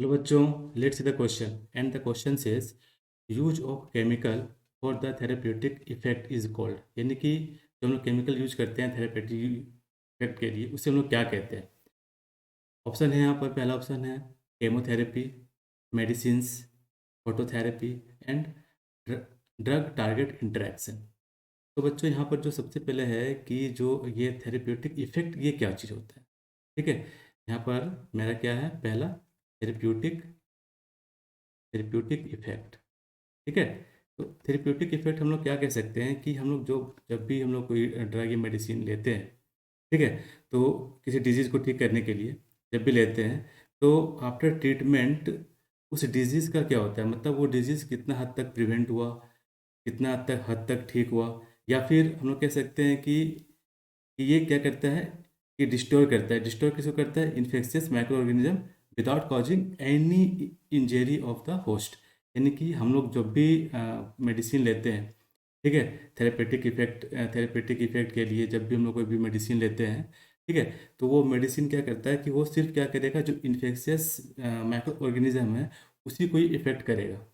Hello बच्चों, let's see the question and the question says use of chemical for the therapeutic effect is called. यानी कि जो हम लोग केमिकल यूज करते हैं थेरेप्यूटिक इफेक्ट के लिए, उसे हम लोग क्या कहते हैं। ऑप्शन है यहाँ पर, पहला ऑप्शन है chemotherapy, medicines, phototherapy and drug target interaction. तो बच्चों यहाँ पर जो सबसे पहले है कि जो ये थेरेप्यूटिक इफेक्ट, ये क्या चीज़ होता है। ठीक है, यहाँ पर मेरा क्या है, पहला थेरेप्यूटिक थेरेप्यूटिक इफेक्ट। ठीक है, तो थेरेप्यूटिक इफेक्ट हम लोग क्या कह सकते हैं कि हम लोग जो जब भी हम लोग कोई ड्रग या मेडिसिन लेते हैं, ठीक है, तो किसी डिजीज़ को ठीक करने के लिए जब भी लेते हैं, तो आफ्टर ट्रीटमेंट उस डिजीज़ का क्या होता है, मतलब वो डिजीज़ कितना हद तक प्रिवेंट हुआ, कितना हद तक ठीक हुआ, या फिर हम लोग कह सकते हैं कि ये क्या करता है कि डिस्ट्रॉय करता है। डिस्ट्रॉय किसको करता है, infectious micro organism without causing any injury of the host. यानी कि हम लोग जब भी मेडिसिन लेते हैं, ठीक है, थेरेपेटिक इफेक्ट के लिए जब भी हम लोग कोई भी मेडिसिन लेते हैं, ठीक है, तो वो मेडिसिन क्या करता है कि वो सिर्फ क्या करेगा, जो इन्फेक्शियस माइक्रो ऑर्गेनिज्म है उसी को ही इफेक्ट करेगा,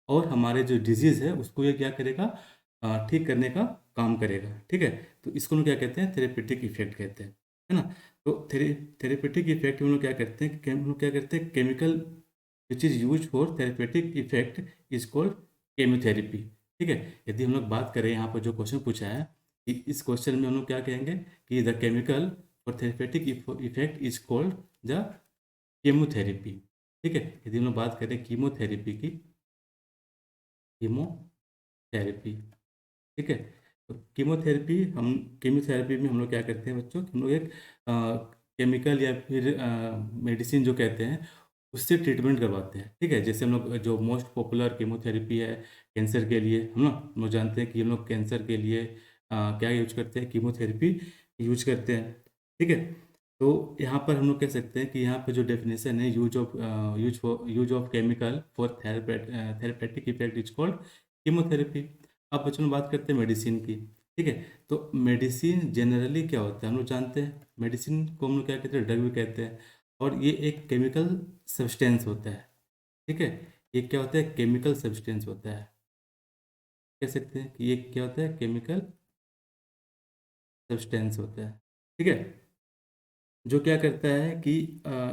और हमारे जो डिजीज़ है उसको ये क्या करेगा, ठीक करने का काम करेगा। ठीक है, तो इसको हम क्या कहते हैं, थेरेपेटिक इफेक्ट कहते हैं, है ना। तो थेरेपेटिक इफेक्ट हम लोग क्या करते हैं कि हम लोग क्या करते हैं, chemical which is use for therapeutic effect is called chemotherapy. ठीक है, यदि हम लोग बात करें यहाँ पर जो क्वेश्चन पूछा है, कि इस क्वेश्चन में हम लोग क्या कहेंगे कि the chemical for therapeutic effect is called the chemotherapy. ठीक है, यदि हम लोग बात करें कीमोथेरेपी की, कीमोथेरेपी, ठीक है, तो कीमोथेरेपी में हम लोग क्या करते हैं बच्चों, हम लोग एक केमिकल या फिर मेडिसिन जो कहते हैं उससे ट्रीटमेंट करवाते हैं। ठीक है, जैसे हम लोग जो मोस्ट पॉपुलर कीमोथेरेपी है कैंसर के लिए, हम लोग जानते हैं कि हम लोग कैंसर के लिए क्या यूज करते हैं, कीमोथेरेपी यूज करते हैं। ठीक है, तो यहाँ पर हम लोग कह सकते हैं कि यहाँ पर जो डेफिनेशन है, use of chemical for therapeutic effect is called chemotherapy. अब बच्चों में बात करते हैं मेडिसिन की। ठीक है, तो मेडिसिन जनरली क्या होता है हम लोग जानते हैं, मेडिसिन को हम लोग क्या कहते हैं, ड्रग भी कहते हैं, और ये एक केमिकल सब्सटेंस होता है। ठीक है, ये क्या होता है, केमिकल सब्सटेंस होता है। कह सकते हैं कि ये क्या होता है, केमिकल सब्सटेंस होता है। ठीक है, जो क्या करता है कि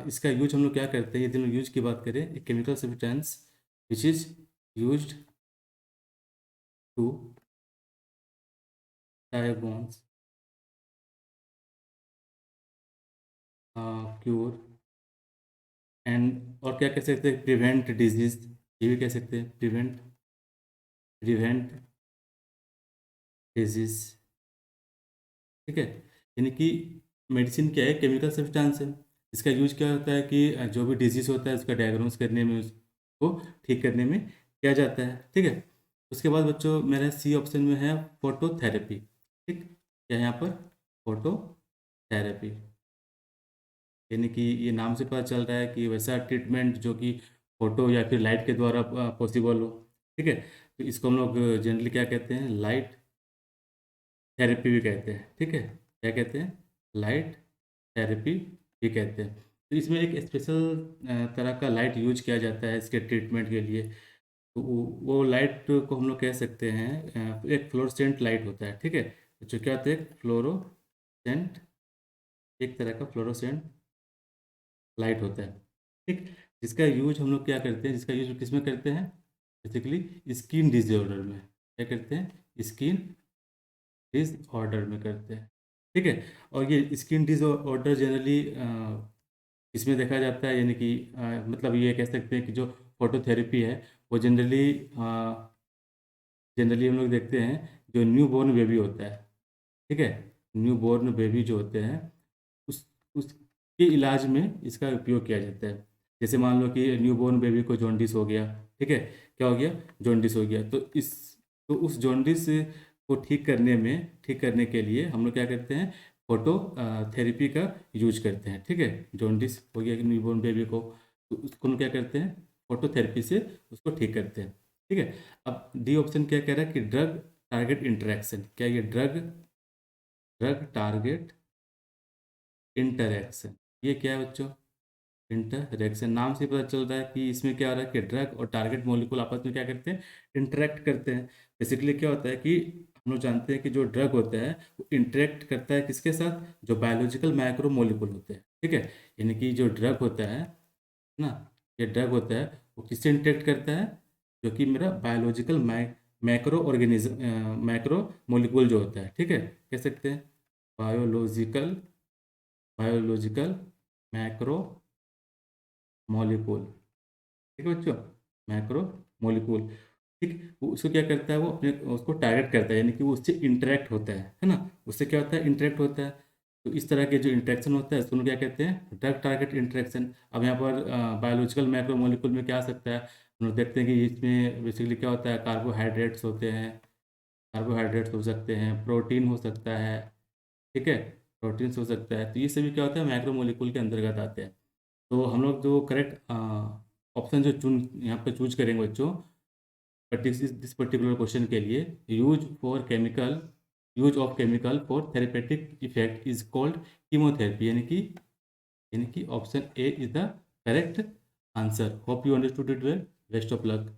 इसका यूज हम लोग क्या करते हैं, यदि हम लोग यूज की बात करें, एक chemical substance which is used to tie bonds, cure and, और क्या कह सकते हैं, प्रिवेंट डिजीज। ये भी कह सकते हैं, प्रिवेंट प्रिवेंट डिजीज। ठीक है, यानी कि मेडिसिन क्या है, केमिकल सब्सटेंस है। इसका यूज क्या होता है कि जो भी डिजीज होता है उसका डायग्नोस करने में, उसको ठीक करने में किया जाता है। ठीक है, उसके बाद बच्चों मेरा सी ऑप्शन में है फोटोथेरेपी। ठीक, क्या है यहाँ पर, फोटोथेरेपी, यानी कि ये नाम से पता चल रहा है कि वैसा ट्रीटमेंट जो कि फोटो या फिर लाइट के द्वारा पॉसिबल हो। ठीक है, तो इसको हम लोग जनरली क्या कहते हैं, लाइट थेरेपी भी कहते हैं। ठीक है, क्या कहते हैं, लाइट थेरेपी भी कहते हैं। तो इसमें एक स्पेशल तरह का लाइट यूज किया जाता है इसके ट्रीटमेंट के लिए। तो वो लाइट को हम लोग कह सकते हैं, एक फ्लोरोसेंट लाइट होता है। ठीक है, जो क्या होता है, फ्लोरोसेंट, एक तरह का फ्लोरोसेंट लाइट होता है। ठीक, जिसका यूज हम लोग क्या करते हैं, जिसका यूज किस में करते हैं, बेसिकली स्किन डिसऑर्डर में। क्या करते हैं, स्किन डिसऑर्डर में करते हैं। ठीक है, और ये स्किन डिसऑर्डर जनरली इसमें देखा जाता है, यानी कि मतलब ये कह सकते हैं कि जो फोटोथेरेपी है वो जनरली हम लोग देखते हैं जो न्यू बॉर्न बेबी होता है। ठीक है, न्यू बॉर्न बेबी जो होते हैं उसके इलाज में इसका उपयोग किया जाता है। जैसे मान लो कि न्यू बॉर्न बेबी को जॉन्डिस हो गया। ठीक है, क्या हो गया, जॉन्डिस हो गया, तो उस जॉन्डिस को ठीक करने के लिए हम लोग क्या करते हैं, फोटो थेरेपी का यूज करते हैं। ठीक है, जॉन्डिस हो गया कि न्यू बॉर्न बेबी को, तो उसको हम लोग क्या करते हैं, फोटो थेरेपी से उसको ठीक करते हैं। ठीक है, अब डी ऑप्शन क्या कह रहा है कि ड्रग टारगेट इंटरेक्शन। क्या ये ड्रग ड्रग टारगेट इंटरेक्शन, ये क्या है बच्चों, इंटरैक्शन नाम से पता चल रहा है कि इसमें क्या हो रहा है कि ड्रग और टारगेट मॉलिक्यूल आपस में क्या करते हैं, इंटरेक्ट करते हैं। बेसिकली क्या होता है कि हम लोग जानते हैं कि जो ड्रग होता है वो इंटरेक्ट करता है किसके साथ, जो बायोलॉजिकल माइक्रो मॉलिक्यूल होते हैं, ठीक है। यानी कि जो ड्रग होता है ना, ये ड्रग होता है वो किससे इंटरेक्ट करता है, जो कि मेरा biological macro organism macro molecule जो होता है, ठीक है, कह सकते हैं बायोलॉजिकल बायोलॉजिकल मैक्रो मॉलिक्यूल, ठीक है बच्चों, मैक्रो मॉलिक्यूल। ठीक, वो उसको क्या करता है, वो अपने उसको टारगेट करता है, यानी कि वो उससे इंटरेक्ट होता है ना, उससे क्या होता है, इंटरेक्ट होता है। तो इस तरह के जो इंटरेक्शन होता है उसको क्या कहते हैं, ड्रग टारगेट इंटरेक्शन। अब यहाँ पर बायोलॉजिकल मैक्रो मॉलिक्यूल में क्या आ सकता है, हम लोग देखते हैं कि इसमें बेसिकली क्या होता है, कार्बोहाइड्रेट्स होते हैं, कार्बोहाइड्रेट्स हो सकते हैं, प्रोटीन हो सकता है, ठीक है, प्रोटीन्स हो सकता है। तो ये सभी क्या होता है, मैक्रो मॉलिक्यूल के अंतर्गत आते हैं। तो हम लोग जो करेक्ट ऑप्शन जो चुन यहाँ पे चूज करेंगे बच्चों, बट दिस पर्टिकुलर क्वेश्चन के लिए, use of chemical for therapeutic effect is called chemotherapy, यानी कि option A is the correct answer. Hope you understood it well. Best of luck.